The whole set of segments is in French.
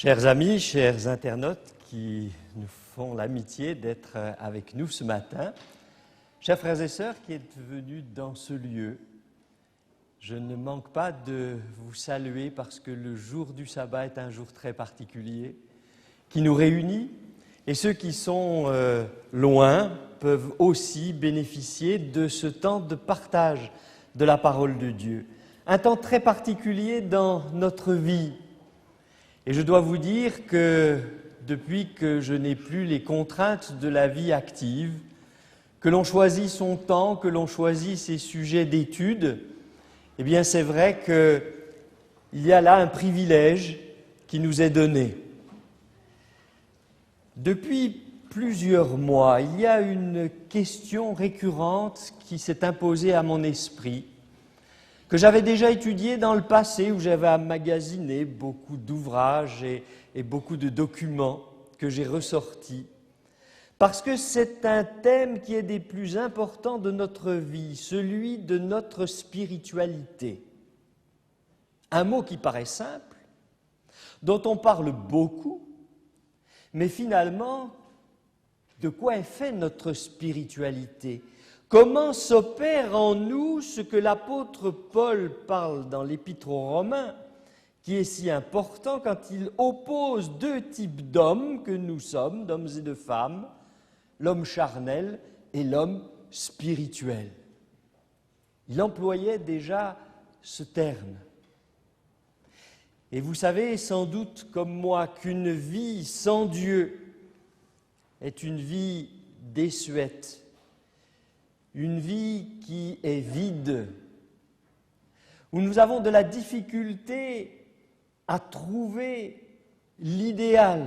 Chers amis, chers internautes qui nous font l'amitié d'être avec nous ce matin, chers frères et sœurs qui êtes venus dans ce lieu, je ne manque pas de vous saluer parce que le jour du sabbat est un jour très particulier qui nous réunit et ceux qui sont loin peuvent aussi bénéficier de ce temps de partage de la parole de Dieu. Un temps très particulier dans notre vie. Et je dois vous dire que depuis que je n'ai plus les contraintes de la vie active, que l'on choisit son temps, que l'on choisit ses sujets d'étude, eh bien c'est vrai qu'il y a là un privilège qui nous est donné. Depuis plusieurs mois, il y a une question récurrente qui s'est imposée à mon esprit, que j'avais déjà étudié dans le passé, où j'avais emmagasiné beaucoup d'ouvrages et beaucoup de documents que j'ai ressortis, parce que c'est un thème qui est des plus importants de notre vie, celui de notre spiritualité. Un mot qui paraît simple, dont on parle beaucoup, mais finalement, de quoi est faite notre spiritualité ? Comment s'opère en nous ce que l'apôtre Paul parle dans l'Épître aux Romains, qui est si important quand il oppose deux types d'hommes que nous sommes, d'hommes et de femmes, l'homme charnel et l'homme spirituel. Il employait déjà ce terme. Et vous savez sans doute comme moi qu'une vie sans Dieu est une vie désuète. Une vie qui est vide, où nous avons de la difficulté à trouver l'idéal.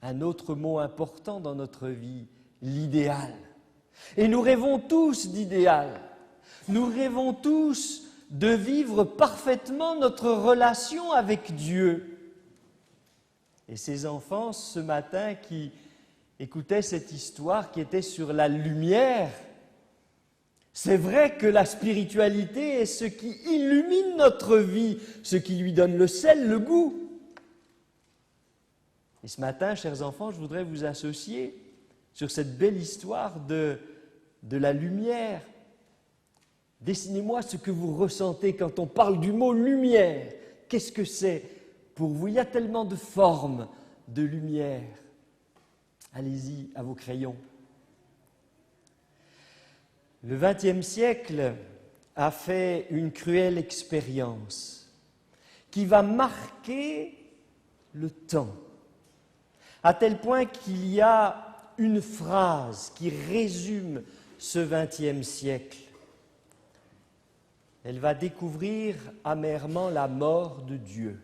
Un autre mot important dans notre vie, l'idéal. Et nous rêvons tous d'idéal. Nous rêvons tous de vivre parfaitement notre relation avec Dieu. Et ces enfants, ce matin, qui écoutez cette histoire qui était sur la lumière. C'est vrai que la spiritualité est ce qui illumine notre vie, ce qui lui donne le sel, le goût. Et ce matin, chers enfants, je voudrais vous associer sur cette belle histoire de la lumière. Dessinez-moi ce que vous ressentez quand on parle du mot lumière. Qu'est-ce que c'est pour vous? Il y a tellement de formes de lumière. Allez-y, à vos crayons. Le XXe siècle a fait une cruelle expérience qui va marquer le temps, à tel point qu'il y a une phrase qui résume ce XXe siècle. Elle va découvrir amèrement la mort de Dieu.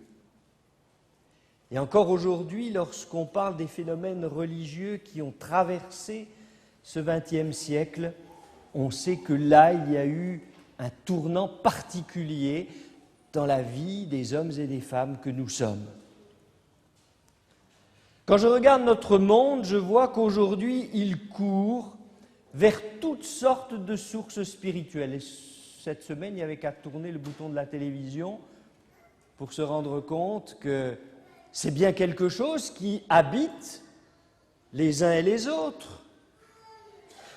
Et encore aujourd'hui, lorsqu'on parle des phénomènes religieux qui ont traversé ce XXe siècle, on sait que là, il y a eu un tournant particulier dans la vie des hommes et des femmes que nous sommes. Quand je regarde notre monde, je vois qu'aujourd'hui, il court vers toutes sortes de sources spirituelles. Et cette semaine, il n'y avait qu'à tourner le bouton de la télévision pour se rendre compte que c'est bien quelque chose qui habite les uns et les autres.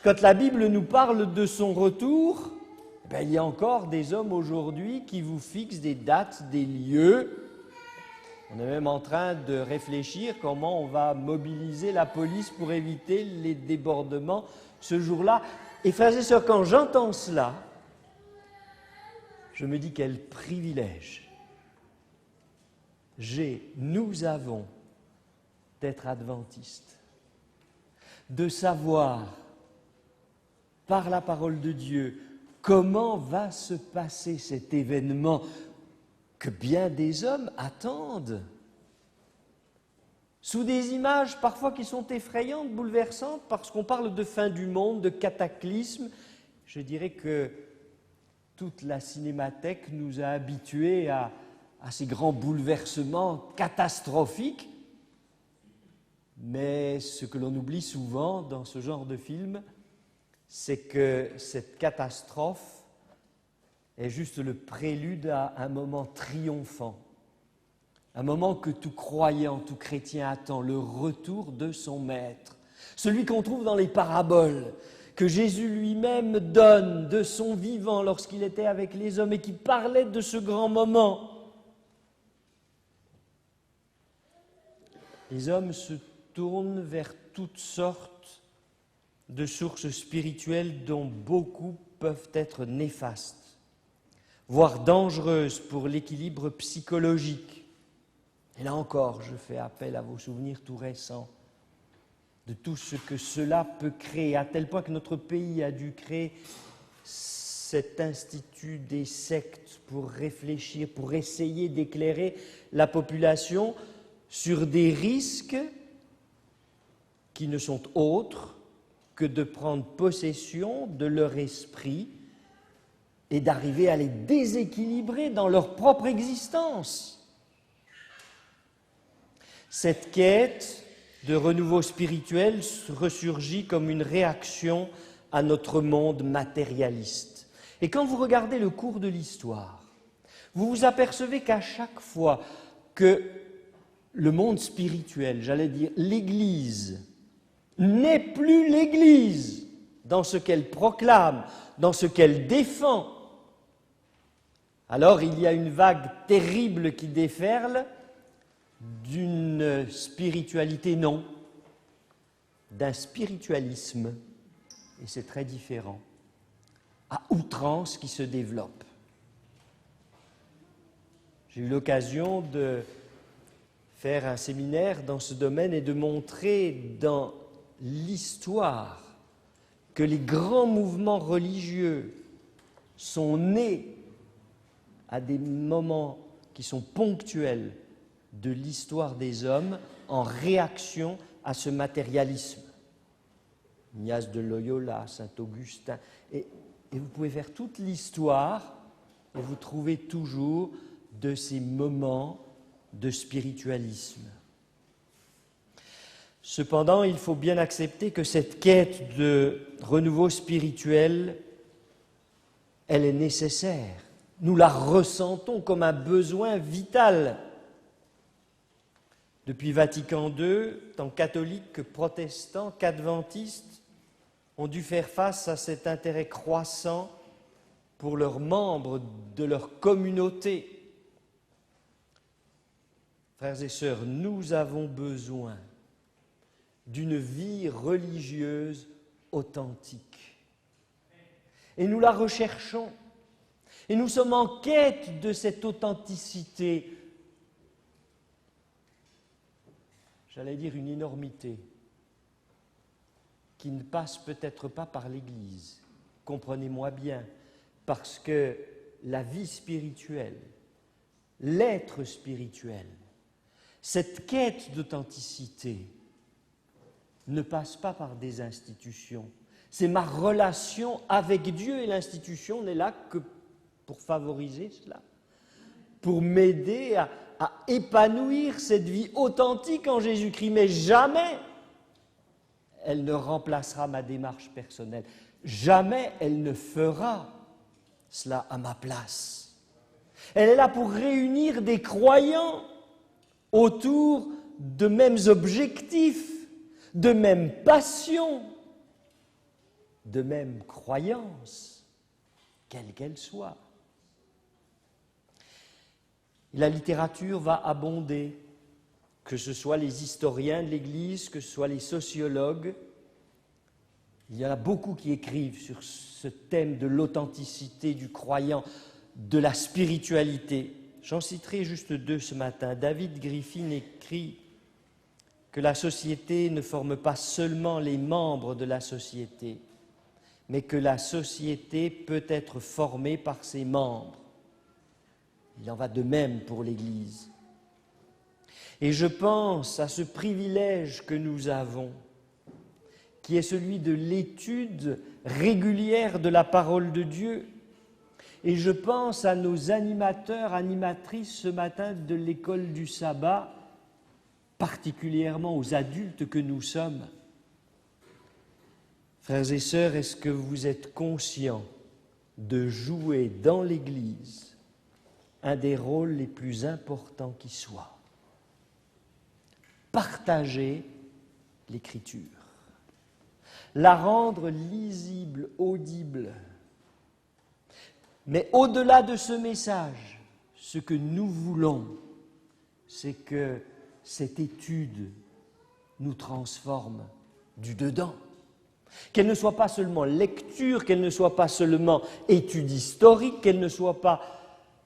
Quand la Bible nous parle de son retour, il y a encore des hommes aujourd'hui qui vous fixent des dates, des lieux. On est même en train de réfléchir comment on va mobiliser la police pour éviter les débordements ce jour-là. Et frères et sœurs, quand j'entends cela, je me dis quel privilège nous avons d'être adventistes, de savoir par la parole de Dieu comment va se passer cet événement que bien des hommes attendent, sous des images parfois qui sont effrayantes, bouleversantes, parce qu'on parle de fin du monde, de cataclysme. Je dirais que toute la cinémathèque nous a habitués à ces grands bouleversements catastrophiques. Mais ce que l'on oublie souvent dans ce genre de film, c'est que cette catastrophe est juste le prélude à un moment triomphant. Un moment que tout croyant, tout chrétien attend, le retour de son Maître. Celui qu'on trouve dans les paraboles, que Jésus lui-même donne de son vivant lorsqu'il était avec les hommes et qui parlait de ce grand moment. Les hommes se tournent vers toutes sortes de sources spirituelles dont beaucoup peuvent être néfastes, voire dangereuses pour l'équilibre psychologique. Et là encore, je fais appel à vos souvenirs tout récents de tout ce que cela peut créer, à tel point que notre pays a dû créer cet institut des sectes pour réfléchir, pour essayer d'éclairer la population sur des risques qui ne sont autres que de prendre possession de leur esprit et d'arriver à les déséquilibrer dans leur propre existence. Cette quête de renouveau spirituel ressurgit comme une réaction à notre monde matérialiste. Et quand vous regardez le cours de l'histoire, vous vous apercevez qu'à chaque fois que le monde spirituel, j'allais dire l'Église, n'est plus l'Église dans ce qu'elle proclame, dans ce qu'elle défend, alors il y a une vague terrible qui déferle d'une spiritualité non, d'un spiritualisme, et c'est très différent, à outrance qui se développe. J'ai eu l'occasion de faire un séminaire dans ce domaine et de montrer dans l'histoire que les grands mouvements religieux sont nés à des moments qui sont ponctuels de l'histoire des hommes en réaction à ce matérialisme. Ignace de Loyola, Saint-Augustin, et vous pouvez faire toute l'histoire et vous trouvez toujours de ces moments de spiritualisme. Cependant, il faut bien accepter que cette quête de renouveau spirituel, elle est nécessaire. Nous la ressentons comme un besoin vital. Depuis Vatican II, tant catholiques que protestants, qu'adventistes, ont dû faire face à cet intérêt croissant pour leurs membres de leur communauté. Frères et sœurs, nous avons besoin d'une vie religieuse authentique. Et nous la recherchons. Et nous sommes en quête de cette authenticité. J'allais dire une énormité qui ne passe peut-être pas par l'Église. Comprenez-moi bien, parce que la vie spirituelle, l'être spirituel, cette quête d'authenticité ne passe pas par des institutions. C'est ma relation avec Dieu et l'institution n'est là que pour favoriser cela, pour m'aider à épanouir cette vie authentique en Jésus-Christ, mais jamais elle ne remplacera ma démarche personnelle. Jamais elle ne fera cela à ma place. Elle est là pour réunir des croyants autour de mêmes objectifs, de mêmes passions, de mêmes croyances, quelles qu'elles soient. La littérature va abonder, que ce soit les historiens de l'Église, que ce soit les sociologues. Il y en a beaucoup qui écrivent sur ce thème de l'authenticité du croyant, de la spiritualité. J'en citerai juste deux ce matin. David Griffin écrit que la société ne forme pas seulement les membres de la société, mais que la société peut être formée par ses membres. Il en va de même pour l'Église. Et je pense à ce privilège que nous avons, qui est celui de l'étude régulière de la parole de Dieu. Et je pense à nos animateurs, animatrices ce matin de l'école du sabbat, particulièrement aux adultes que nous sommes. Frères et sœurs, est-ce que vous êtes conscients de jouer dans l'Église un des rôles les plus importants qui soient? partager l'Écriture, la rendre lisible, audible. Mais au-delà de ce message, ce que nous voulons, c'est que cette étude nous transforme du dedans. Qu'elle ne soit pas seulement lecture, qu'elle ne soit pas seulement étude historique, qu'elle ne soit pas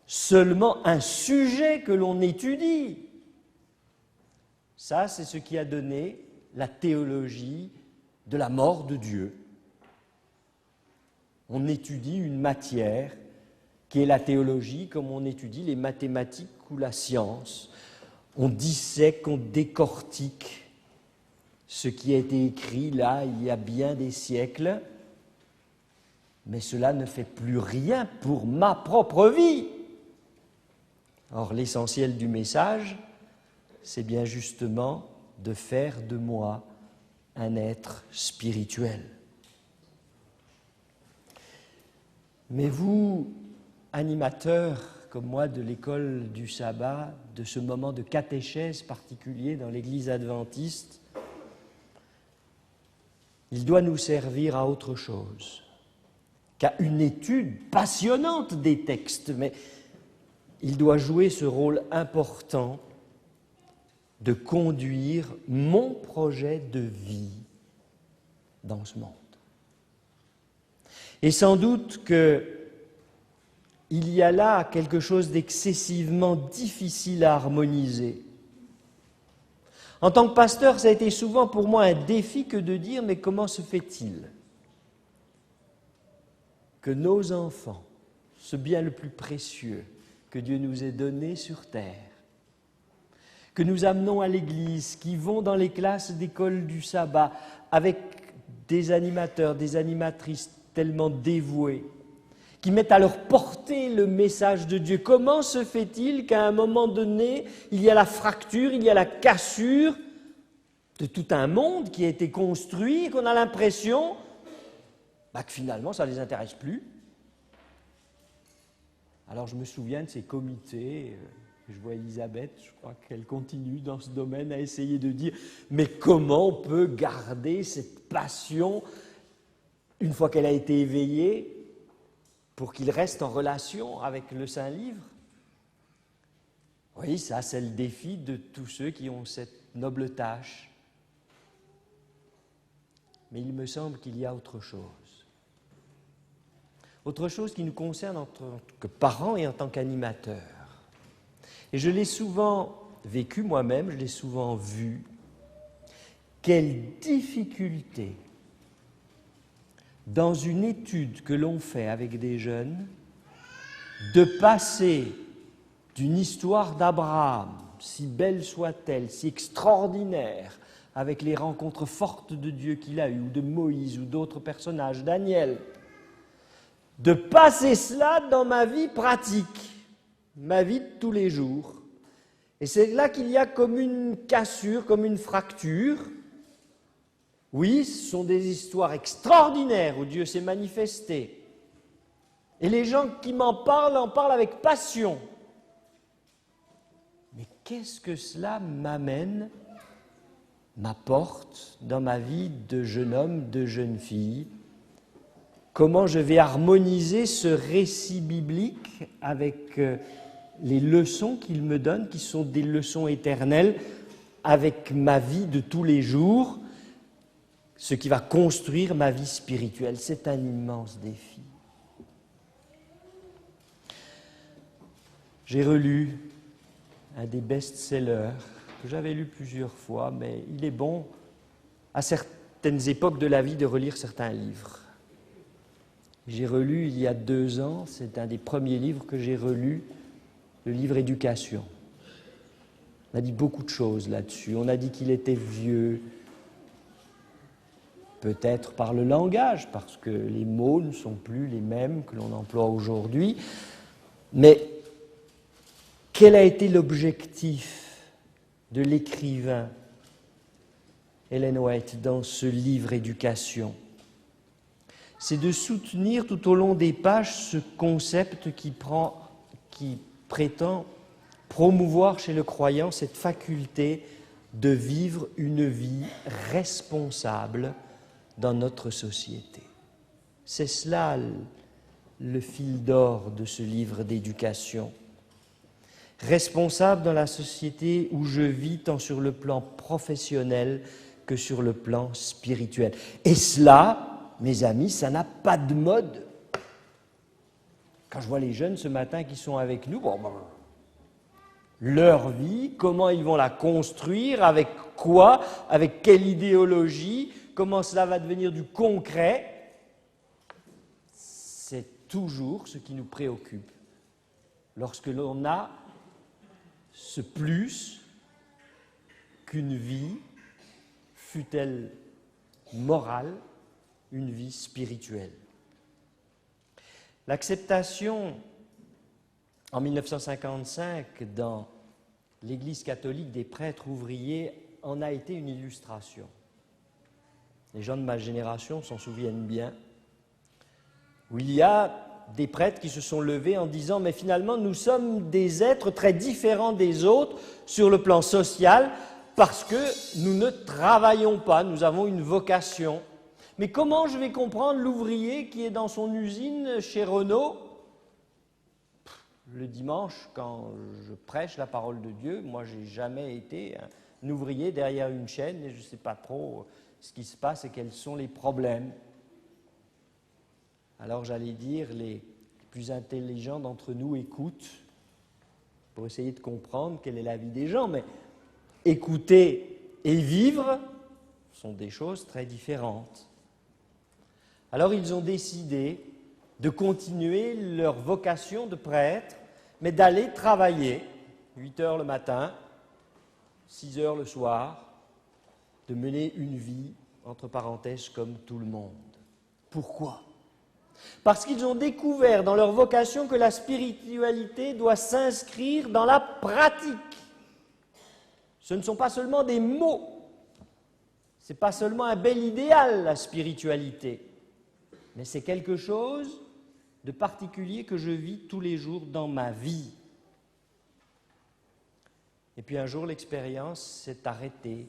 seulement un sujet que l'on étudie. Ça, c'est ce qui a donné la théologie de la mort de Dieu. On étudie une matière qui est la théologie, comme on étudie les mathématiques ou la science. On dissèque, on décortique ce qui a été écrit là il y a bien des siècles, mais cela ne fait plus rien pour ma propre vie. Or, l'essentiel du message, c'est bien justement de faire de moi un être spirituel. Mais vous, animateurs comme moi de l'école du sabbat, de ce moment de catéchèse particulier dans l'Église adventiste, il doit nous servir à autre chose qu'à une étude passionnante des textes, mais il doit jouer ce rôle important de conduire mon projet de vie dans ce monde. Et sans doute qu'il y a là quelque chose d'excessivement difficile à harmoniser. En tant que pasteur, ça a été souvent pour moi un défi que de dire, mais comment se fait-il que nos enfants, ce bien le plus précieux que Dieu nous ait donné sur terre, que nous amenons à l'église, qui vont dans les classes d'école du sabbat avec des animateurs, des animatrices tellement dévoués, qui mettent à leur portée le message de Dieu. Comment se fait-il qu'à un moment donné, il y a la fracture, il y a la cassure de tout un monde qui a été construit et qu'on a l'impression que finalement ça ne les intéresse plus? Alors je me souviens de ces comités, je vois Elisabeth, je crois qu'elle continue dans ce domaine à essayer de dire mais comment on peut garder cette passion une fois qu'elle a été éveillée pour qu'il reste en relation avec le Saint-Livre? Oui, ça c'est le défi de tous ceux qui ont cette noble tâche. Mais il me semble qu'il y a autre chose. Autre chose qui nous concerne en tant que parents et en tant qu'animateurs. Et je l'ai souvent vécu moi-même, je l'ai souvent vu. Quelle difficulté dans une étude que l'on fait avec des jeunes de passer d'une histoire d'Abraham, si belle soit-elle, si extraordinaire, avec les rencontres fortes de Dieu qu'il a eues, ou de Moïse, ou d'autres personnages, Daniel, de passer cela dans ma vie pratique, ma vie de tous les jours. Et c'est là qu'il y a comme une cassure, comme une fracture. Oui, ce sont des histoires extraordinaires où Dieu s'est manifesté. Et les gens qui m'en parlent, en parlent avec passion. Mais qu'est-ce que cela m'apporte dans ma vie de jeune homme, de jeune fille? Comment je vais harmoniser ce récit biblique avec les leçons qu'il me donne, qui sont des leçons éternelles, avec ma vie de tous les jours, ce qui va construire ma vie spirituelle? C'est un immense défi. J'ai relu un des best-sellers que j'avais lu plusieurs fois, mais il est bon à certaines époques de la vie de relire certains livres. J'ai relu il y a 2 ans, c'est un des premiers livres que j'ai relus, le livre Éducation. On a dit beaucoup de choses là-dessus. On a dit qu'il était vieux, peut-être par le langage, parce que les mots ne sont plus les mêmes que l'on emploie aujourd'hui. Mais quel a été l'objectif de l'écrivain Ellen White dans ce livre Éducation? C'est de soutenir tout au long des pages ce concept qui prétend promouvoir chez le croyant cette faculté de vivre une vie responsable dans notre société. C'est cela le fil d'or de ce livre d'éducation. Responsable dans la société où je vis, tant sur le plan professionnel que sur le plan spirituel. Et cela, mes amis, ça n'a pas de mode. Quand je vois les jeunes ce matin qui sont avec nous, leur vie, comment ils vont la construire, avec quoi, avec quelle idéologie, comment cela va devenir du concret, c'est toujours ce qui nous préoccupe. Lorsque l'on a ce plus qu'une vie, fût-elle morale, une vie spirituelle. L'acceptation en 1955 dans l'Église catholique des prêtres ouvriers en a été une illustration. Les gens de ma génération s'en souviennent bien, où il y a des prêtres qui se sont levés en disant « mais finalement nous sommes des êtres très différents des autres sur le plan social parce que nous ne travaillons pas, nous avons une vocation. Mais comment je vais comprendre l'ouvrier qui est dans son usine chez Renault ? Le dimanche, quand je prêche la parole de Dieu, moi je n'ai jamais été un ouvrier derrière une chaîne et je ne sais pas trop ce qui se passe et quels sont les problèmes. » Alors j'allais dire, les plus intelligents d'entre nous écoutent pour essayer de comprendre quelle est la vie des gens, mais écouter et vivre sont des choses très différentes. Alors ils ont décidé de continuer leur vocation de prêtre, mais d'aller travailler, 8 heures le matin, 6 heures le soir, de mener une vie, entre parenthèses, comme tout le monde. Pourquoi ? Parce qu'ils ont découvert dans leur vocation que la spiritualité doit s'inscrire dans la pratique. Ce ne sont pas seulement des mots, ce n'est pas seulement un bel idéal, la spiritualité, mais c'est quelque chose de particulier que je vis tous les jours dans ma vie. Et puis un jour, l'expérience s'est arrêtée,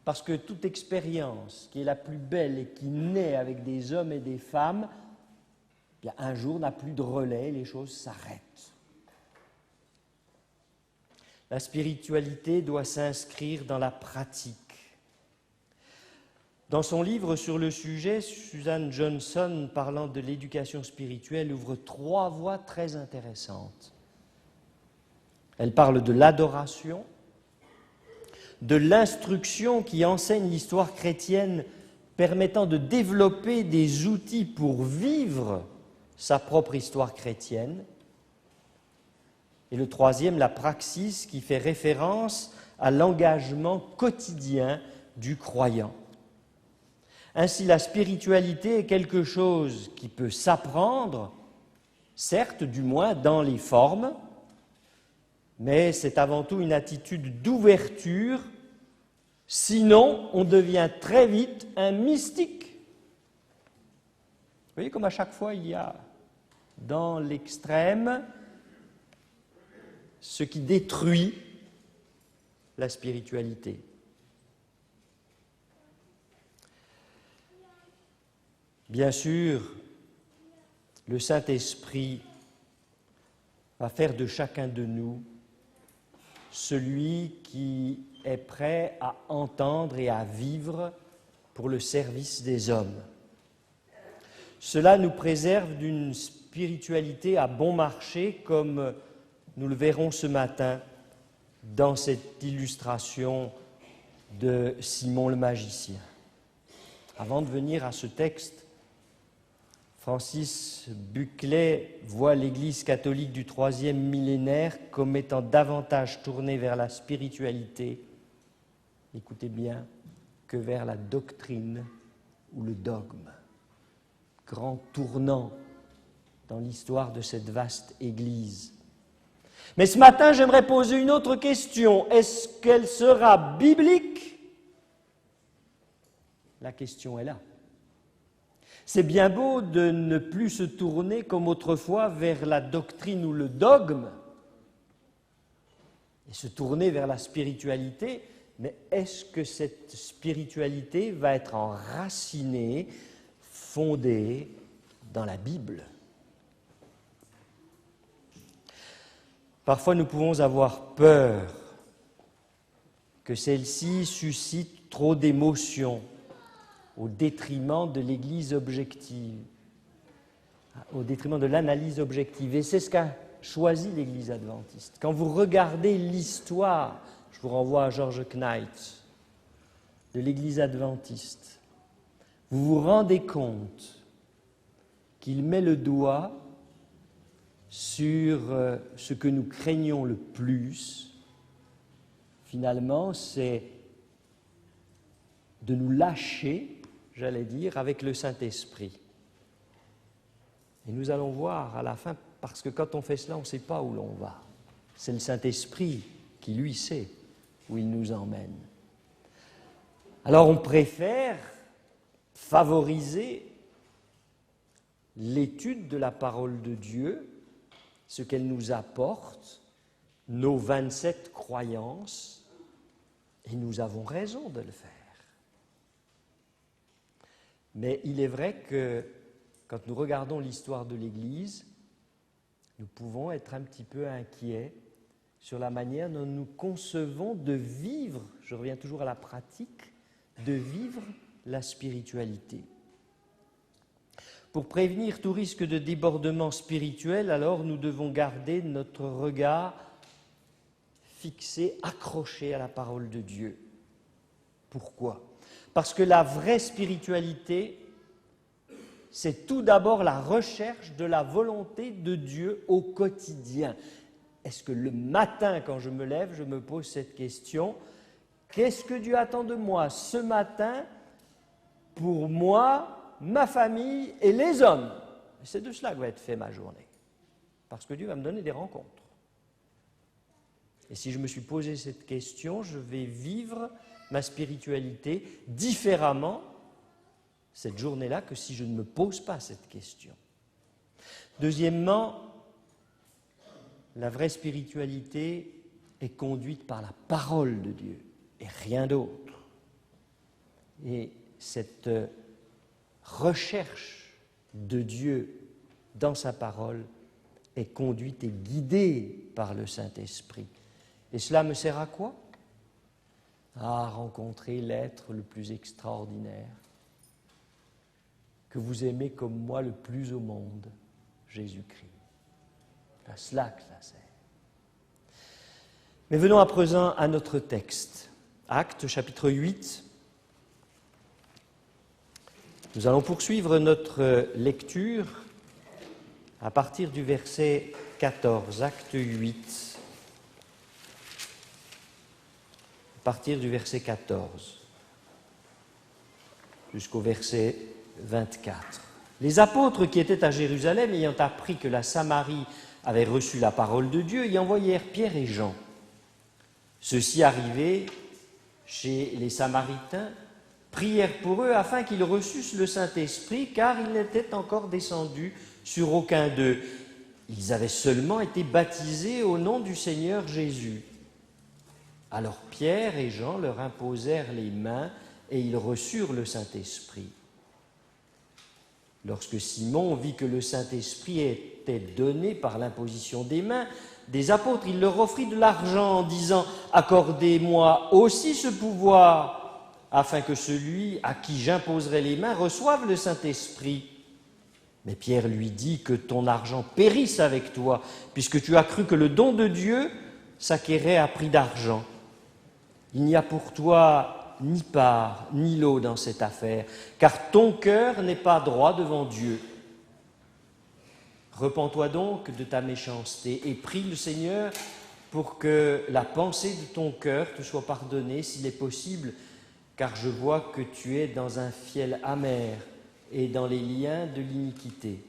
parce que toute expérience qui est la plus belle et qui naît avec des hommes et des femmes, bien, un jour n'a plus de relais, les choses s'arrêtent. La spiritualité doit s'inscrire dans la pratique. Dans son livre sur le sujet, Suzanne Johnson, parlant de l'éducation spirituelle, ouvre 3 voies très intéressantes. Elle parle de l'adoration, de l'instruction qui enseigne l'histoire chrétienne permettant de développer des outils pour vivre sa propre histoire chrétienne. Et le 3e, la praxis, qui fait référence à l'engagement quotidien du croyant. Ainsi, la spiritualité est quelque chose qui peut s'apprendre, certes, du moins dans les formes, mais c'est avant tout une attitude d'ouverture, sinon on devient très vite un mystique. Vous voyez comme à chaque fois il y a dans l'extrême ce qui détruit la spiritualité. Bien sûr, le Saint-Esprit va faire de chacun de nous celui qui est prêt à entendre et à vivre pour le service des hommes. Cela nous préserve d'une spiritualité à bon marché, comme nous le verrons ce matin dans cette illustration de Simon le magicien. Avant de venir à ce texte, Francis Buckley voit l'Église catholique du IIIe millénaire comme étant davantage tournée vers la spiritualité, écoutez bien, que vers la doctrine ou le dogme. Grand tournant dans l'histoire de cette vaste Église. Mais ce matin, j'aimerais poser une autre question. Est-ce qu'elle sera biblique ? La question est là. C'est bien beau de ne plus se tourner comme autrefois vers la doctrine ou le dogme et se tourner vers la spiritualité, mais est-ce que cette spiritualité va être enracinée, fondée dans la Bible? Parfois, nous pouvons avoir peur que celle-ci suscite trop d'émotions au détriment de l'Église objective, au détriment de l'analyse objective. Et c'est ce qu'a choisi l'Église adventiste. Quand vous regardez l'histoire, je vous renvoie à George Knight, de l'Église adventiste, vous vous rendez compte qu'il met le doigt sur ce que nous craignons le plus, finalement, c'est de nous lâcher, j'allais dire, avec le Saint-Esprit. Et nous allons voir à la fin, parce que quand on fait cela, on ne sait pas où l'on va. C'est le Saint-Esprit qui, lui, sait où il nous emmène. Alors on préfère favoriser l'étude de la parole de Dieu, ce qu'elle nous apporte, nos 27 croyances, et nous avons raison de le faire. Mais il est vrai que quand nous regardons l'histoire de l'Église, nous pouvons être un petit peu inquiets sur la manière dont nous concevons de vivre, je reviens toujours à la pratique, de vivre la spiritualité. Pour prévenir tout risque de débordement spirituel, alors nous devons garder notre regard fixé, accroché à la parole de Dieu. Pourquoi ? Parce que la vraie spiritualité, c'est tout d'abord la recherche de la volonté de Dieu au quotidien. Est-ce que le matin, quand je me lève, je me pose cette question, qu'est-ce que Dieu attend de moi ce matin pour moi, ma famille et les hommes? C'est de cela que va être faite ma journée. Parce que Dieu va me donner des rencontres. Et si je me suis posé cette question, je vais vivre ma spiritualité différemment cette journée-là que si je ne me pose pas cette question. Deuxièmement, la vraie spiritualité est conduite par la parole de Dieu et rien d'autre. Et cette recherche de Dieu dans sa parole est conduite et guidée par le Saint-Esprit. Et cela me sert à quoi ? À rencontrer l'être le plus extraordinaire que vous aimez comme moi le plus au monde, Jésus-Christ. C'est à cela que ça sert. Mais venons à présent à notre texte. Actes, chapitre 8. Nous allons poursuivre notre lecture à partir du verset 14, Acte 8. À partir du verset 14 jusqu'au verset 24. Les apôtres qui étaient à Jérusalem, ayant appris que la Samarie avait reçu la parole de Dieu, y envoyèrent Pierre et Jean. Ceux-ci arrivés chez les Samaritains, prièrent pour eux afin qu'ils reçussent le Saint-Esprit, car il n'était encore descendu sur aucun d'eux. Ils avaient seulement été baptisés au nom du Seigneur Jésus. Alors Pierre et Jean leur imposèrent les mains et ils reçurent le Saint-Esprit. Lorsque Simon vit que le Saint-Esprit était donné par l'imposition des mains des apôtres, il leur offrit de l'argent en disant « Accordez-moi aussi ce pouvoir, afin que celui à qui j'imposerai les mains reçoive le Saint-Esprit. » Mais Pierre lui dit « Que ton argent périsse avec toi, puisque tu as cru que le don de Dieu s'acquérait à prix d'argent. Il n'y a pour toi ni part, ni lot dans cette affaire, car ton cœur n'est pas droit devant Dieu. Repens-toi donc de ta méchanceté et prie le Seigneur pour que la pensée de ton cœur te soit pardonnée s'il est possible, car je vois que tu es dans un fiel amer et dans les liens de l'iniquité. »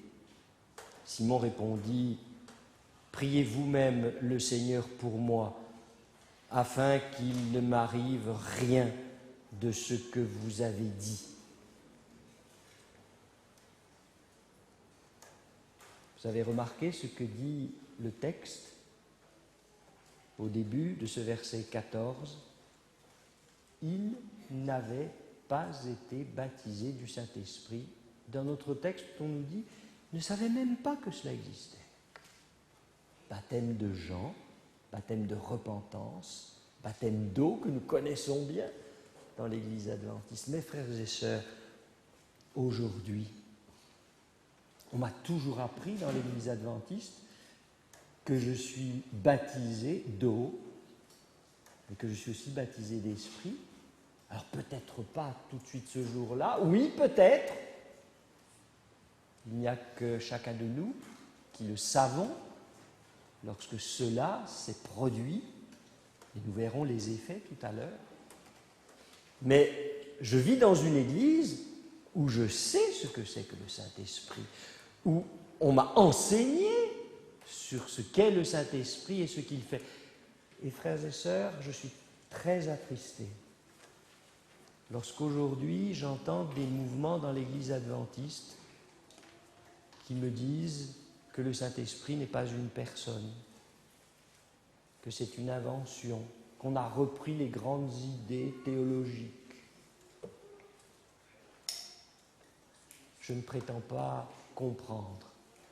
Simon répondit « Priez vous-même le Seigneur pour moi, afin qu'il ne m'arrive rien de ce que vous avez dit. » Vous avez remarqué ce que dit le texte au début de ce verset 14 ? ils n'avaient pas été baptisés du Saint-Esprit. Dans notre texte, on nous dit, ils ne savaient même pas que cela existait. Baptême de Jean, baptême de repentance, baptême d'eau que nous connaissons bien dans l'Église adventiste. Mes frères et sœurs, aujourd'hui, on m'a toujours appris dans l'Église adventiste que je suis baptisé d'eau, mais que je suis aussi baptisé d'esprit. Alors peut-être pas tout de suite ce jour-là, oui peut-être, il n'y a que chacun de nous qui le savons lorsque cela s'est produit, et nous verrons les effets tout à l'heure. Mais je vis dans une église où je sais ce que c'est que le Saint-Esprit, où on m'a enseigné sur ce qu'est le Saint-Esprit et ce qu'il fait. Et frères et sœurs, je suis très attristé lorsqu'aujourd'hui j'entends des mouvements dans l'Église adventiste qui me disent que le Saint-Esprit n'est pas une personne, que c'est une invention, qu'on a repris les grandes idées théologiques. Je ne prétends pas comprendre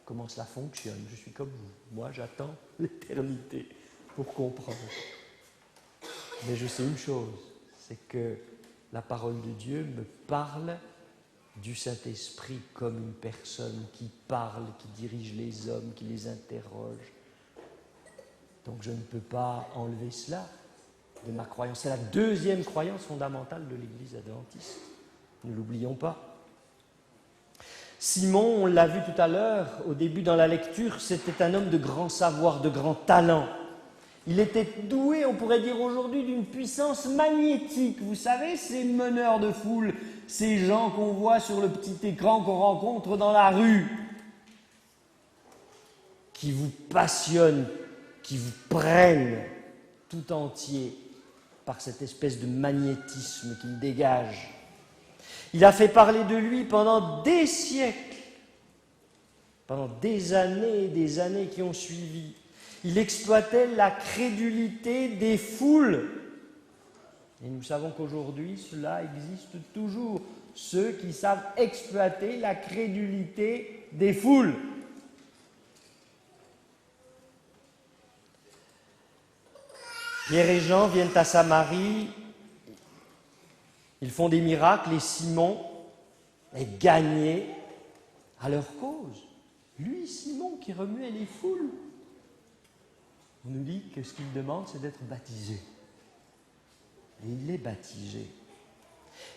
comment cela fonctionne. Je suis comme vous. Moi, j'attends l'éternité pour comprendre. Mais je sais une chose, c'est que la parole de Dieu me parle du Saint-Esprit comme une personne qui parle, qui dirige les hommes, qui les interroge. Donc je ne peux pas enlever cela de ma croyance. C'est la deuxième croyance fondamentale de l'Église adventiste. Ne l'oublions pas. Simon, on l'a vu tout à l'heure, au début dans la lecture, c'était un homme de grand savoir, de grand talent. Il était doué, on pourrait dire aujourd'hui, d'une puissance magnétique. Vous savez, ces meneurs de foule, ces gens qu'on voit sur le petit écran qu'on rencontre dans la rue, qui vous passionnent, qui vous prennent tout entier par cette espèce de magnétisme qu'il dégage. Il a fait parler de lui pendant des siècles, pendant des années qui ont suivi. Il exploitait la crédulité des foules. Et nous savons qu'aujourd'hui, cela existe toujours. Ceux qui savent exploiter la crédulité des foules. Pierre et Jean viennent à Samarie, ils font des miracles et Simon est gagné à leur cause. Lui, Simon, qui remuait les foules. On nous dit que ce qu'il demande, c'est d'être baptisé. Et il est baptisé.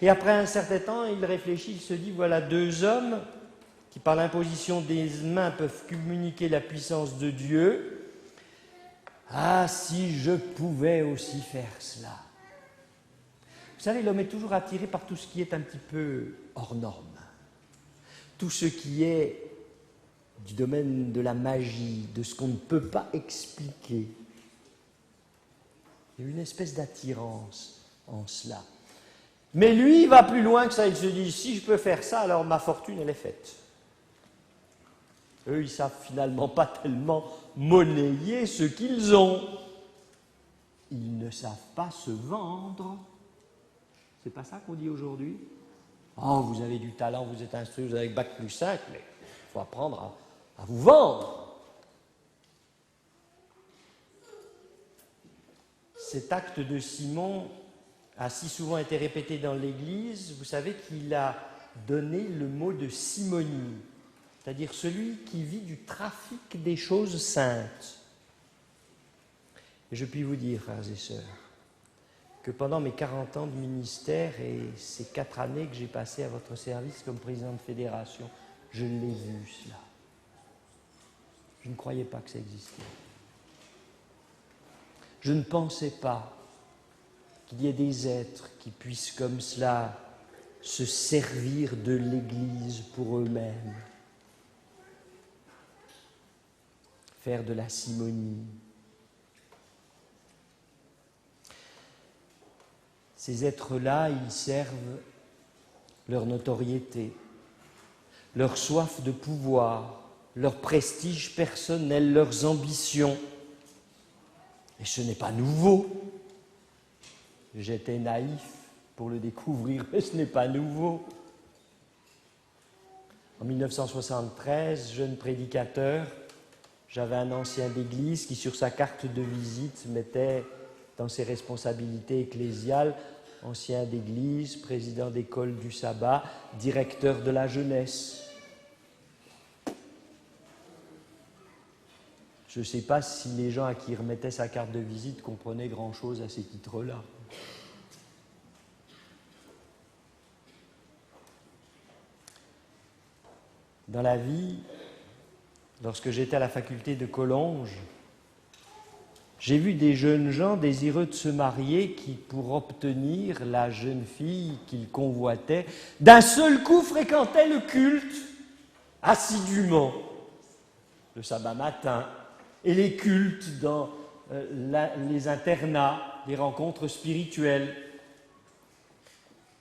Et après un certain temps, il réfléchit, il se dit, voilà deux hommes qui, par l'imposition des mains, peuvent communiquer la puissance de Dieu. Ah, si je pouvais aussi faire cela. Vous savez, l'homme est toujours attiré par tout ce qui est un petit peu hors norme. Tout ce qui est du domaine de la magie, de ce qu'on ne peut pas expliquer. Il y a une espèce d'attirance en cela. Mais lui, il va plus loin que ça. Il se dit, si je peux faire ça, alors ma fortune, elle est faite. Eux, ils ne savent finalement pas tellement monnayer ce qu'ils ont. Ils ne savent pas se vendre. C'est pas ça qu'on dit aujourd'hui? Oh, vous avez du talent, vous êtes instruit, vous avez bac plus 5, mais il faut apprendre à vous vendre. Cet acte de Simon a si souvent été répété dans l'Église, vous savez qu'il a donné le mot de simonie, c'est-à-dire celui qui vit du trafic des choses saintes. Et je puis vous dire, frères et sœurs, que pendant mes 40 ans de ministère et ces 4 années que j'ai passées à votre service comme président de fédération, je l'ai vu cela. Je ne croyais pas que ça existait. Je ne pensais pas qu'il y ait des êtres qui puissent comme cela se servir de l'Église pour eux-mêmes, faire de la simonie. Ces êtres-là, ils servent leur notoriété, leur soif de pouvoir, leur prestige personnel, leurs ambitions. Et ce n'est pas nouveau. J'étais naïf pour le découvrir, mais ce n'est pas nouveau. En 1973, jeune prédicateur, j'avais un ancien d'église qui, sur sa carte de visite, mettait dans ses responsabilités ecclésiales ancien d'église, président d'école du sabbat, directeur de la jeunesse. Je ne sais pas si les gens à qui il remettait sa carte de visite comprenaient grand-chose à ces titres-là. Dans la vie, lorsque j'étais à la faculté de Collonges, j'ai vu des jeunes gens désireux de se marier qui, pour obtenir la jeune fille qu'ils convoitaient, d'un seul coup fréquentaient le culte assidûment, le sabbat matin, et les cultes dans les internats, les rencontres spirituelles.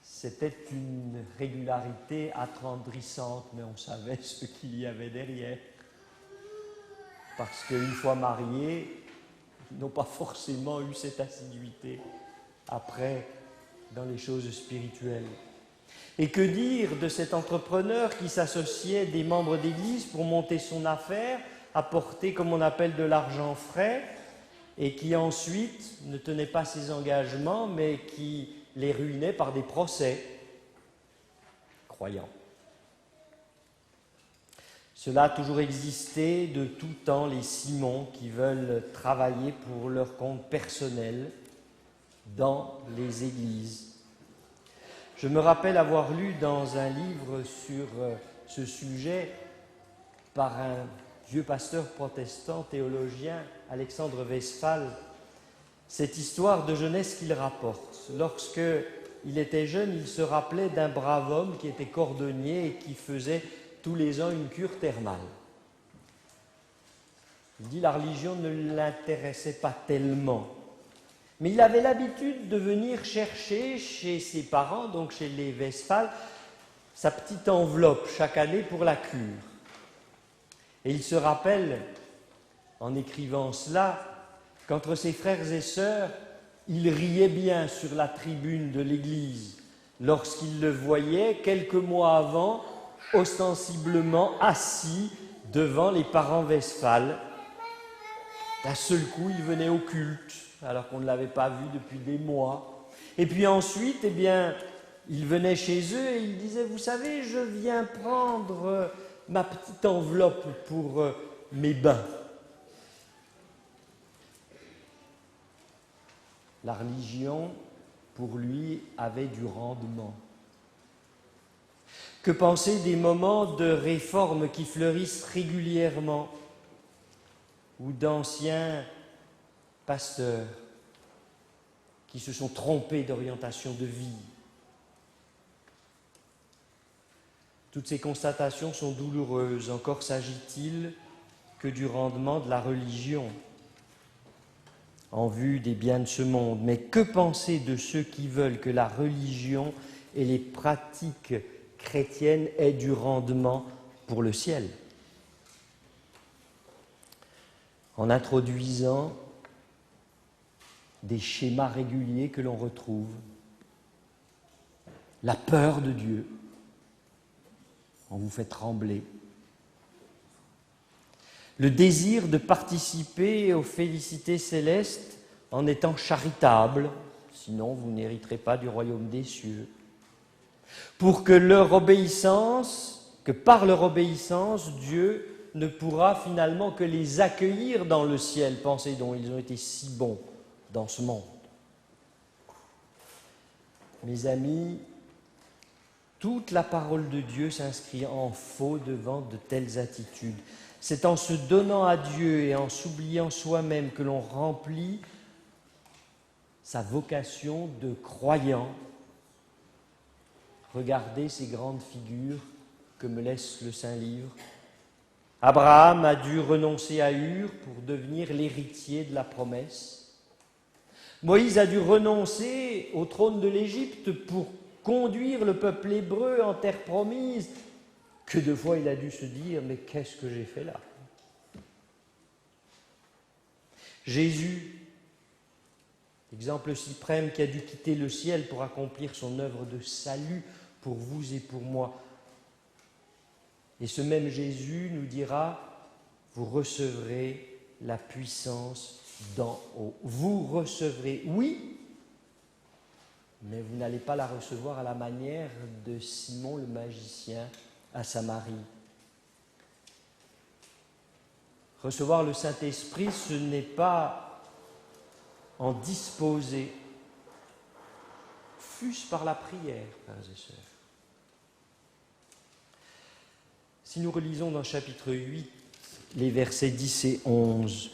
C'était une régularité attendrissante, mais on savait ce qu'il y avait derrière. Parce qu'une fois mariés, ils n'ont pas forcément eu cette assiduité après dans les choses spirituelles. Et que dire de cet entrepreneur qui s'associait des membres d'église pour monter son affaire, apporter, comme on appelle, de l'argent frais, et qui ensuite ne tenait pas ses engagements, mais qui les ruinait par des procès croyants. Cela a toujours existé de tout temps, les Simons qui veulent travailler pour leur compte personnel dans les églises. Je me rappelle avoir lu dans un livre sur ce sujet par un vieux pasteur protestant, théologien, Alexandre Westphal, cette histoire de jeunesse qu'il rapporte. Lorsqu'il était jeune, il se rappelait d'un brave homme qui était cordonnier et qui faisait tous les ans une cure thermale. Il dit que la religion ne l'intéressait pas tellement, mais il avait l'habitude de venir chercher chez ses parents, donc chez les Westphal, sa petite enveloppe chaque année pour la cure. Et il se rappelle, en écrivant cela, qu'entre ses frères et sœurs, il riait bien sur la tribune de l'église lorsqu'il le voyait, quelques mois avant, ostensiblement assis devant les parents Westphal. D'un seul coup, il venait au culte, alors qu'on ne l'avait pas vu depuis des mois. Et puis ensuite, il venait chez eux et il disait, vous savez, je viens prendre ma petite enveloppe pour mes bains. La religion, pour lui, avait du rendement. Que penser des moments de réforme qui fleurissent régulièrement, ou d'anciens pasteurs qui se sont trompés d'orientation de vie? Toutes ces constatations sont douloureuses. Encore s'agit-il que du rendement de la religion en vue des biens de ce monde. Mais que penser de ceux qui veulent que la religion et les pratiques chrétiennes aient du rendement pour le ciel? En introduisant des schémas réguliers que l'on retrouve, la peur de Dieu, on vous fait trembler, le désir de participer aux félicités célestes en étant charitable, sinon vous n'hériterez pas du royaume des cieux, pour que par leur obéissance, Dieu ne pourra finalement que les accueillir dans le ciel, pensez dont ils ont été si bons dans ce monde. Mes amis, toute la parole de Dieu s'inscrit en faux devant de telles attitudes. C'est en se donnant à Dieu et en s'oubliant soi-même que l'on remplit sa vocation de croyant. Regardez ces grandes figures que me laisse le Saint-Livre. Abraham a dû renoncer à Ur pour devenir l'héritier de la promesse. Moïse a dû renoncer au trône de l'Égypte pour conduire le peuple hébreu en terre promise. Que de fois il a dû se dire, mais qu'est-ce que j'ai fait là? Jésus L'exemple suprême qui a dû quitter le ciel pour accomplir son œuvre de salut pour vous et pour moi. Et ce même Jésus nous dira, vous recevrez la puissance d'en haut. Vous recevrez, oui, mais vous n'allez pas la recevoir à la manière de Simon le magicien à Samarie. Recevoir le Saint-Esprit, ce n'est pas en disposer, fût-ce par la prière, frères et sœurs. Si nous relisons dans chapitre 8, les versets 10 et 11,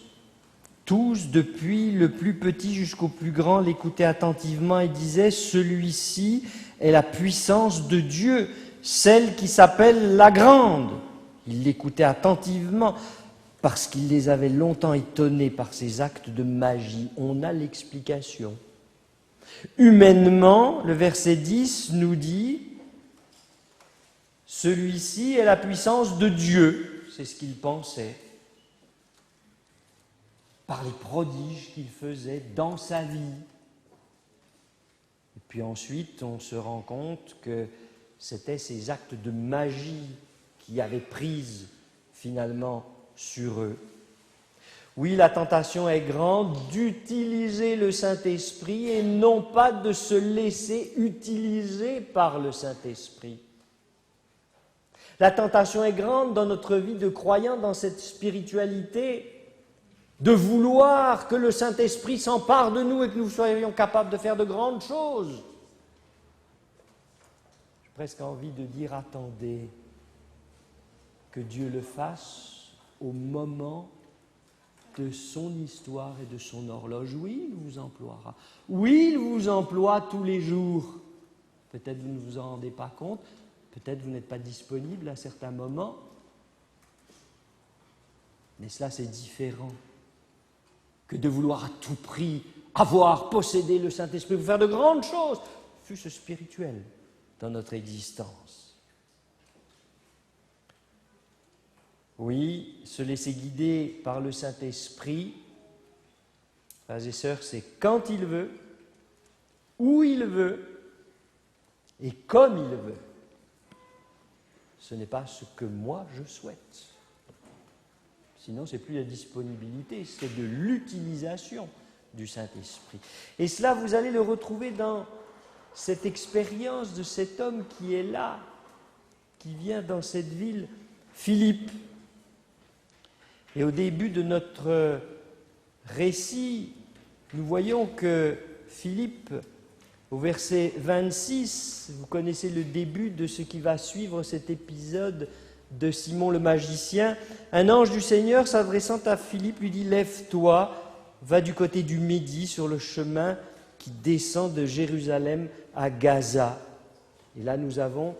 tous, depuis le plus petit jusqu'au plus grand, l'écoutaient attentivement et disaient « Celui-ci est la puissance de Dieu, celle qui s'appelle la grande ». Ils l'écoutaient attentivement parce qu'il les avait longtemps étonnés par ses actes de magie. On a l'explication. Humainement, le verset 10 nous dit « Celui-ci est la puissance de Dieu ». C'est ce qu'ils pensaient. Par les prodiges qu'il faisait dans sa vie. Et puis ensuite, on se rend compte que c'était ces actes de magie qui avaient prise finalement sur eux. Oui, la tentation est grande d'utiliser le Saint-Esprit et non pas de se laisser utiliser par le Saint-Esprit. La tentation est grande dans notre vie de croyant, dans cette spiritualité, de vouloir que le Saint-Esprit s'empare de nous et que nous soyons capables de faire de grandes choses. J'ai presque envie de dire, attendez, que Dieu le fasse au moment de son histoire et de son horloge. Oui, il vous emploiera. Oui, il vous emploie tous les jours. Peut-être vous ne vous en rendez pas compte, peut-être vous n'êtes pas disponible à certains moments, mais cela c'est différent que de vouloir à tout prix avoir, posséder le Saint-Esprit, pour faire de grandes choses, fût-ce spirituel, dans notre existence. Oui, se laisser guider par le Saint-Esprit, frères et sœurs, c'est quand il veut, où il veut et comme il veut. Ce n'est pas ce que moi je souhaite. Sinon, ce n'est plus la disponibilité, c'est de l'utilisation du Saint-Esprit. Et cela, vous allez le retrouver dans cette expérience de cet homme qui est là, qui vient dans cette ville, Philippe. Et au début de notre récit, nous voyons que Philippe, au verset 26, vous connaissez le début de ce qui va suivre cet épisode de Simon le magicien, un ange du Seigneur s'adressant à Philippe lui dit « Lève-toi, va du côté du Midi sur le chemin qui descend de Jérusalem à Gaza. » Et là nous avons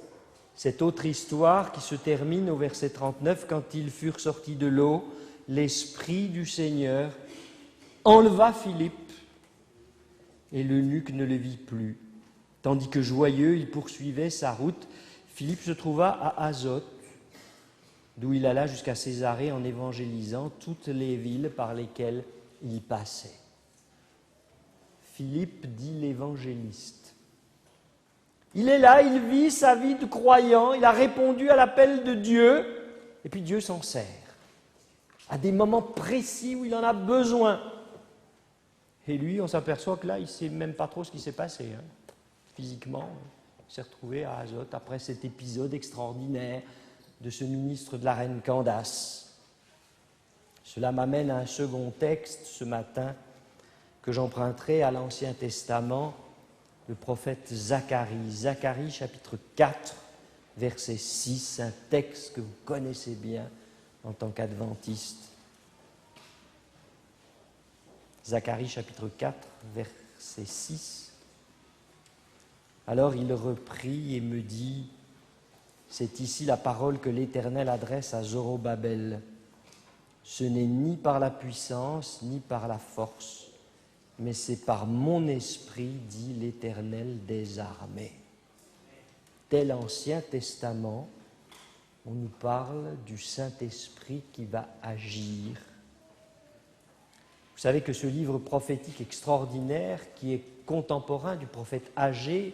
cette autre histoire qui se termine au verset 39, « Quand ils furent sortis de l'eau, l'Esprit du Seigneur enleva Philippe et l'eunuque ne le vit plus. Tandis que joyeux, il poursuivait sa route, Philippe se trouva à Azote, d'où il alla jusqu'à Césarée en évangélisant toutes les villes par lesquelles il passait. » Philippe dit l'évangéliste. Il est là, il vit sa vie de croyant, il a répondu à l'appel de Dieu, et puis Dieu s'en sert, à des moments précis où il en a besoin. Et lui, on s'aperçoit que là, il ne sait même pas trop ce qui s'est passé. Physiquement, il s'est retrouvé à Azote après cet épisode extraordinaire de ce ministre de la reine Candace. Cela m'amène à un second texte ce matin que j'emprunterai à l'Ancien Testament, le prophète Zacharie. Zacharie chapitre 4, verset 6, un texte que vous connaissez bien en tant qu'adventiste. Zacharie chapitre 4, verset 6. Alors il reprit et me dit, c'est ici la parole que l'Éternel adresse à Zorobabel. Ce n'est ni par la puissance, ni par la force, mais c'est par mon esprit, dit l'Éternel des armées. Dès l'Ancien Testament, on nous parle du Saint-Esprit qui va agir. Vous savez que ce livre prophétique extraordinaire, qui est contemporain du prophète Agée,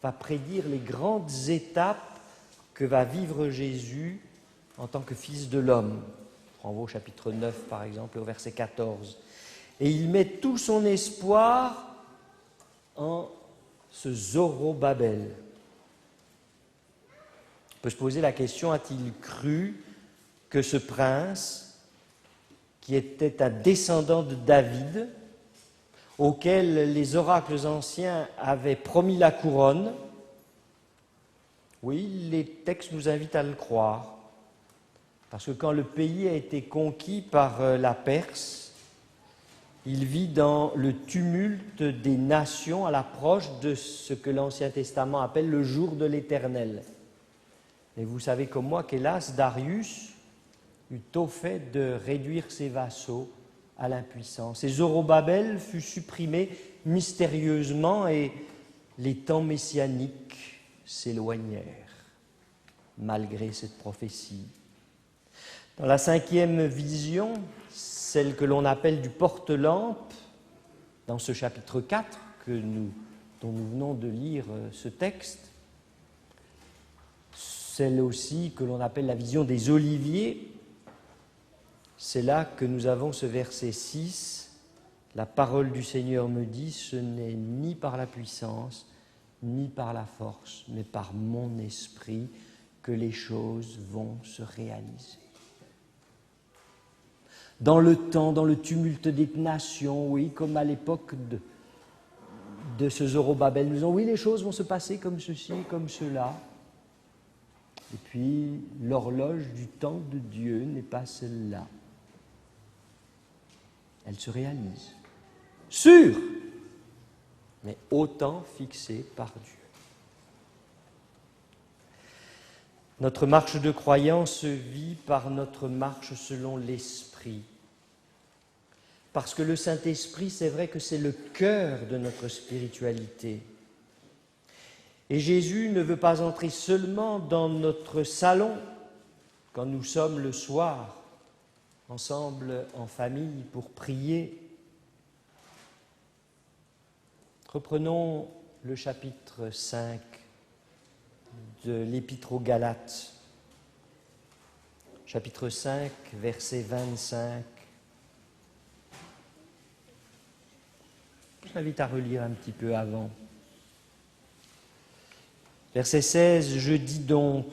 va prédire les grandes étapes que va vivre Jésus en tant que Fils de l'homme. On renvoie au chapitre 9, par exemple, au verset 14. Et il met tout son espoir en ce Zorobabel. On peut se poser la question, a-t-il cru que ce prince, qui était un descendant de David, auquel les oracles anciens avaient promis la couronne, oui, les textes nous invitent à le croire, parce que quand le pays a été conquis par la Perse, il vit dans le tumulte des nations à l'approche de ce que l'Ancien Testament appelle le jour de l'Éternel. Et vous savez comme moi qu'hélas, Darius eut au fait de réduire ses vassaux à l'impuissance. Et Zorobabel fut supprimé mystérieusement et les temps messianiques s'éloignèrent, malgré cette prophétie. Dans la 5e vision, celle que l'on appelle du porte-lampe, dans ce chapitre 4 dont nous venons de lire ce texte, celle aussi que l'on appelle la vision des oliviers, c'est là que nous avons ce verset 6, « La parole du Seigneur me dit, ce n'est ni par la puissance, ni par la force, mais par mon esprit que les choses vont se réaliser. » Dans le temps, dans le tumulte des nations, oui, comme à l'époque de ce Zorobabel, nous disons, oui, les choses vont se passer comme ceci et comme cela. Et puis, l'horloge du temps de Dieu n'est pas celle-là. Elle se réalise. Sûre, mais autant fixée par Dieu. Notre marche de croyance vit par notre marche selon l'Esprit. Parce que le Saint-Esprit, c'est vrai que c'est le cœur de notre spiritualité. Et Jésus ne veut pas entrer seulement dans notre salon quand nous sommes le soir, ensemble en famille pour prier. Reprenons le chapitre 5 de l'Épître aux Galates. Chapitre 5, verset 25. Je t'invite à relire un petit peu avant. Verset 16, je dis donc,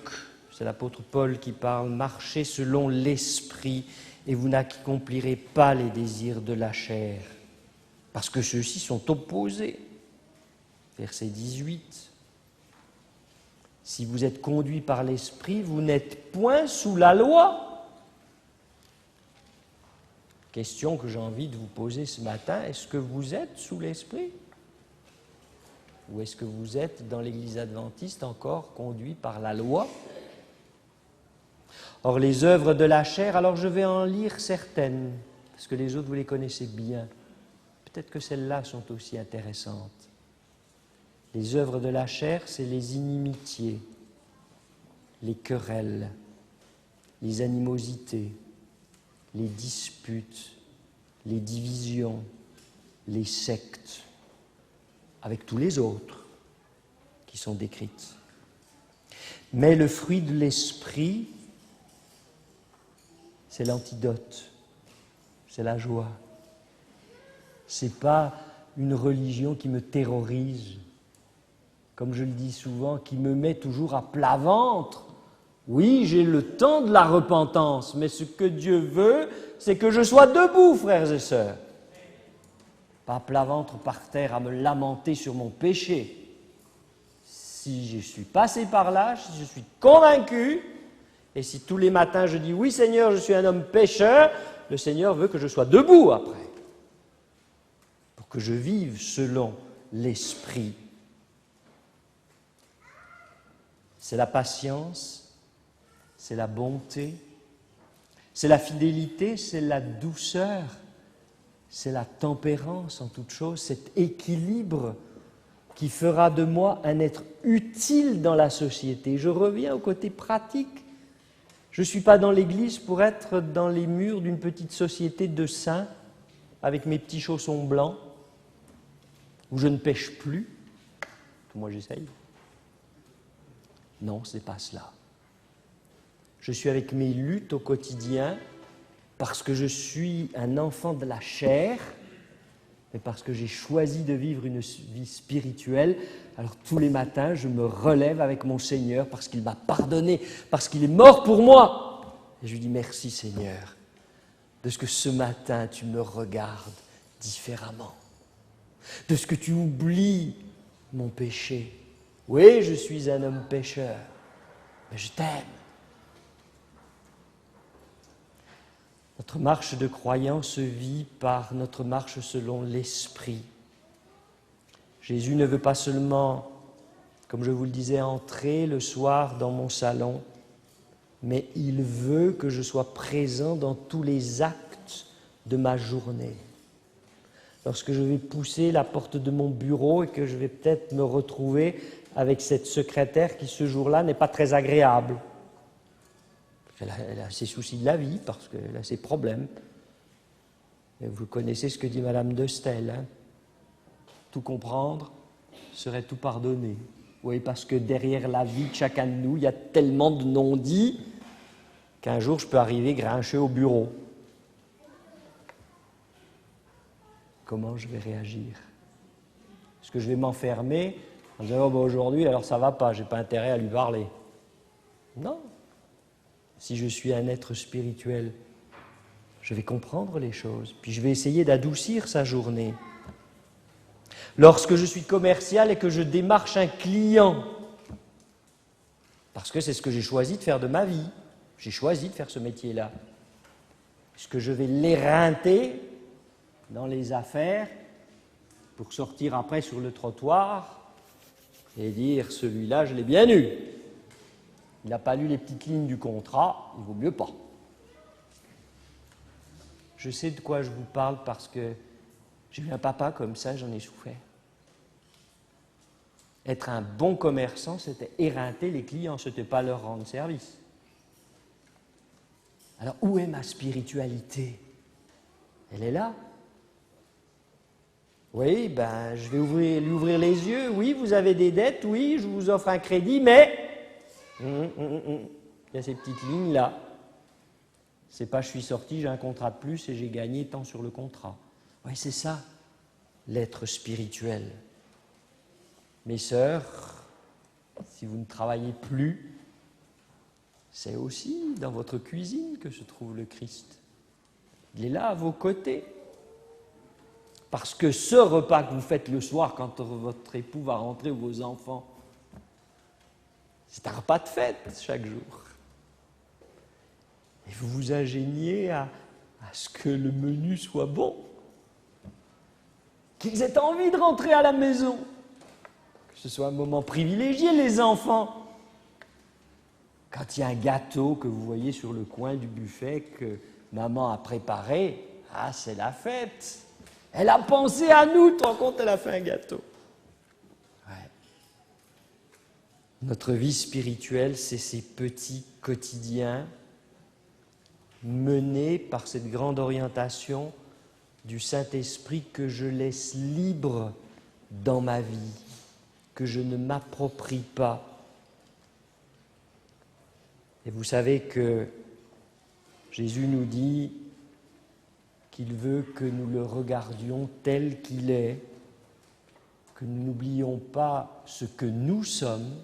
c'est l'apôtre Paul qui parle, marchez selon l'esprit et vous n'accomplirez pas les désirs de la chair, parce que ceux-ci sont opposés. Verset 18, si vous êtes conduits par l'esprit, vous n'êtes point sous la loi. Question que j'ai envie de vous poser ce matin, est-ce que vous êtes sous l'esprit ? Ou est-ce que vous êtes, dans l'Église adventiste, encore conduit par la loi ? Or, les œuvres de la chair, alors je vais en lire certaines, parce que les autres, vous les connaissez bien. Peut-être que celles-là sont aussi intéressantes. Les œuvres de la chair, c'est les inimitiés, les querelles, les animosités, les disputes, les divisions, les sectes, avec tous les autres qui sont décrites. Mais le fruit de l'esprit, c'est l'antidote, c'est la joie. Ce n'est pas une religion qui me terrorise, comme je le dis souvent, qui me met toujours à plat ventre. Oui, j'ai le temps de la repentance, mais ce que Dieu veut, c'est que je sois debout, frères et sœurs. Pas à plat ventre par terre à me lamenter sur mon péché. Si je suis passé par là, si je suis convaincu, et si tous les matins je dis « Oui Seigneur, je suis un homme pécheur », le Seigneur veut que je sois debout après, pour que je vive selon l'Esprit. C'est la patience, c'est la bonté, c'est la fidélité, c'est la douceur, c'est la tempérance en toute chose, cet équilibre qui fera de moi un être utile dans la société. Je reviens au côté pratique. Je ne suis pas dans l'Église pour être dans les murs d'une petite société de saints. avec mes petits chaussons blancs, où je ne pêche plus. Moi, j'essaye. Non, ce n'est pas cela. Je suis avec mes luttes au quotidien parce que je suis un enfant de la chair, mais parce que j'ai choisi de vivre une vie spirituelle. Alors tous les matins, je me relève avec mon Seigneur parce qu'il m'a pardonné, parce qu'il est mort pour moi. Et je lui dis merci Seigneur, de ce que ce matin tu me regardes différemment, de ce que tu oublies mon péché. Oui, je suis un homme pécheur, mais je t'aime. Notre marche de croyant se vit par notre marche selon l'Esprit. Jésus ne veut pas seulement, comme je vous le disais, entrer le soir dans mon salon, mais il veut que je sois présent dans tous les actes de ma journée. Lorsque je vais pousser la porte de mon bureau et que je vais peut-être me retrouver avec cette secrétaire qui, ce jour-là, n'est pas très agréable. Elle a ses soucis de la vie, parce qu'elle a ses problèmes. Et vous connaissez ce que dit Madame de Stel. Hein? Tout comprendre serait tout pardonner. Oui, parce que derrière la vie de chacun de nous, il y a tellement de non-dits qu'un jour, je peux arriver grincheux au bureau. Comment je vais réagir? Est-ce que je vais m'enfermer en disant oh, ben aujourd'hui, alors ça ne va pas, je n'ai pas intérêt à lui parler? Non. Si je suis un être spirituel, je vais comprendre les choses, puis je vais essayer d'adoucir sa journée. Lorsque je suis commercial et que je démarche un client, parce que c'est ce que j'ai choisi de faire de ma vie, j'ai choisi de faire ce métier-là, est-ce que je vais l'éreinter dans les affaires pour sortir après sur le trottoir et dire celui-là, je l'ai bien eu. Il n'a pas lu les petites lignes du contrat, il vaut mieux pas. Je sais de quoi je vous parle parce que j'ai eu un papa comme ça, j'en ai souffert. Être un bon commerçant, c'était éreinter les clients, ce n'était pas leur rendre service. Alors, où est ma spiritualité? Elle est là. Oui, ben, je vais lui ouvrir les yeux. Oui, vous avez des dettes, oui, je vous offre un crédit, mais... Il y a ces petites lignes-là. C'est pas je suis sorti, j'ai un contrat de plus et j'ai gagné tant sur le contrat. Oui, c'est ça, l'être spirituel. Mes sœurs, si vous ne travaillez plus, c'est aussi dans votre cuisine que se trouve le Christ. Il est là à vos côtés. Parce que ce repas que vous faites le soir quand votre époux va rentrer ou vos enfants, c'est un repas de fête chaque jour. Et vous vous ingéniez à ce que le menu soit bon. Qu'ils aient envie de rentrer à la maison. Que ce soit un moment privilégié, les enfants. Quand il y a un gâteau que vous voyez sur le coin du buffet que maman a préparé, ah, c'est la fête. Elle a pensé à nous, tu te rends compte, elle a fait un gâteau. Ouais. Notre vie spirituelle, c'est ces petits quotidiens menés par cette grande orientation du Saint-Esprit que je laisse libre dans ma vie, que je ne m'approprie pas. Et vous savez que Jésus nous dit qu'il veut que nous le regardions tel qu'il est, que nous n'oublions pas ce que nous sommes,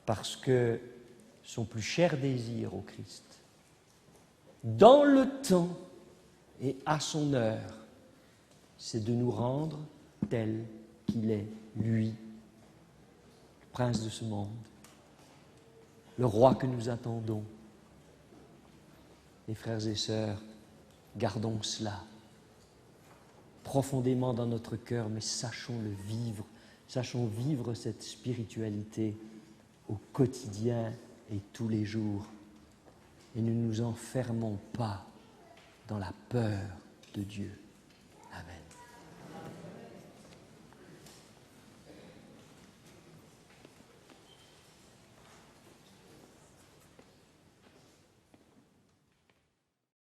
parce que son plus cher désir au Christ, dans le temps et à son heure, c'est de nous rendre tel qu'il est, lui, le prince de ce monde, le roi que nous attendons. Les frères et sœurs, gardons cela profondément dans notre cœur, mais sachons le vivre, sachons vivre cette spiritualité au quotidien et tous les jours. Et ne nous enfermons pas dans la peur de Dieu.